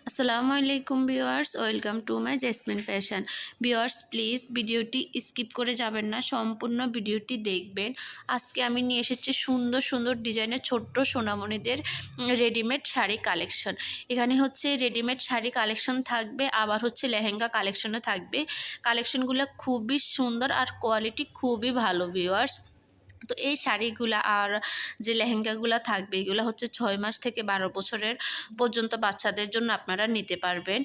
আসসালামু আলাইকুম viewers, welcome to my jasmine fashion. Viewers please ভিডিওটি স্কিপ করে যাবেন না, সম্পূর্ণ ভিডিওটি দেখবেন। আজকে আমি নিয়ে এসেছি সুন্দর সুন্দর ডিজাইনের ছোট্ট সোনামণিদের রেডিমেড শাড়ি কালেকশন। এখানে হচ্ছে রেডিমেড শাড়ি কালেকশন থাকবে, আবার হচ্ছে লেহেঙ্গা কালেকশনও থাকবে। কালেকশনগুলো খুবই সুন্দর আর কোয়ালিটি খুবই ভালো ভিউয়ার্স। তো এই শাড়িগুলা আর যে লেহেঙ্গাগুলো থাকবে এগুলো হচ্ছে 6 মাস থেকে 12 বছরের পর্যন্ত বাচ্চাদের জন্য আপনারা নিতে পারবেন।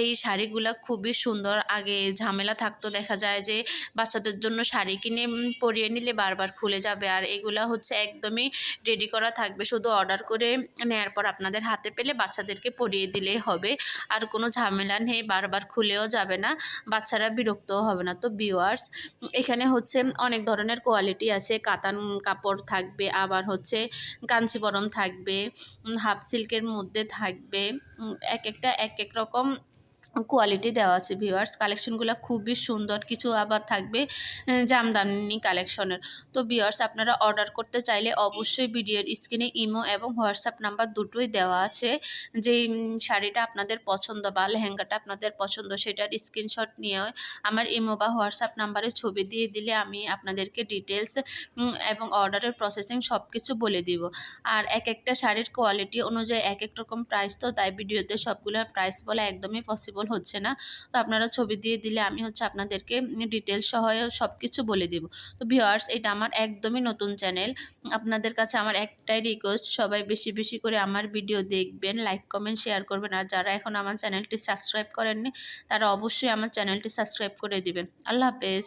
এই শাড়িগুলা খুবই সুন্দর। আগে ঝামেলা থাকতো, দেখা যায় যে বাচ্চাদের জন্য শাড়ি কিনে পরিয়ে নিলে বারবার খুলে যাবে, আর এগুলা হচ্ছে একদমই রেডি করা থাকবে, শুধু অর্ডার করে নেওয়ার পর আপনাদের হাতে পেলে বাচ্চাদেরকে পরিয়ে দিলেই হবে। আর কোনো ঝামেলা নেই, বারবার খুলেও যাবে না, বাচ্চারা বিরক্তও হবে না। তো ভিউয়ার্স এখানে হচ্ছে অনেক ধরনের কোয়ালিটি আছে। কাতান কাপড় থাকবে, আবার হচ্ছে কাঞ্চিবরম থাকবে, হাফ সিল্কের মধ্যে থাকবে। এক একটা এক এক রকম কোয়ালিটি দেওয়া আছে ভিউয়ার্স। কালেকশনগুলো খুবই সুন্দর, কিছু আবার থাকবে জামদানি কালেকশনের। তো ভিউয়ার্স আপনারা অর্ডার করতে চাইলে অবশ্যই ভিডিওর স্ক্রিনে ইমো এবং হোয়াটসঅ্যাপ নাম্বার দুটোই দেওয়া আছে। যেই শাড়িটা আপনাদের পছন্দ বা লেহেঙ্গাটা আপনাদের পছন্দ সেটার স্ক্রিনশট নিয়ে আমার ইমো বা হোয়াটসঅ্যাপ নাম্বারে ছবি দিয়ে দিলে আমি আপনাদেরকে ডিটেলস এবং অর্ডারের প্রসেসিং সব কিছু বলে দিব। আর এক একটা শাড়ির কোয়ালিটি অনুযায়ী এক এক রকম প্রাইস, তো তাই ভিডিওতে সবগুলোর প্রাইস বলা একদমই পসিবল হচ্ছে না। তো আপনারা ছবি দিয়ে দিলে আমি হচ্ছে আপনাদেরকে ডিটেলস সহ সব কিছু বলে দিব। তো ভিউয়ার্স এটা আমার একদমই নতুন চ্যানেল, আপনাদের কাছে আমার একটাই রিকোয়েস্ট, সবাই বেশি বেশি করে আমার ভিডিও দেখবেন, লাইক কমেন্ট শেয়ার করবেন। আর যারা এখন আমার চ্যানেলটি সাবস্ক্রাইব করেননি তারা অবশ্যই আমার চ্যানেলটি সাবস্ক্রাইব করে দিবেন। আল্লাহ হাফেজ।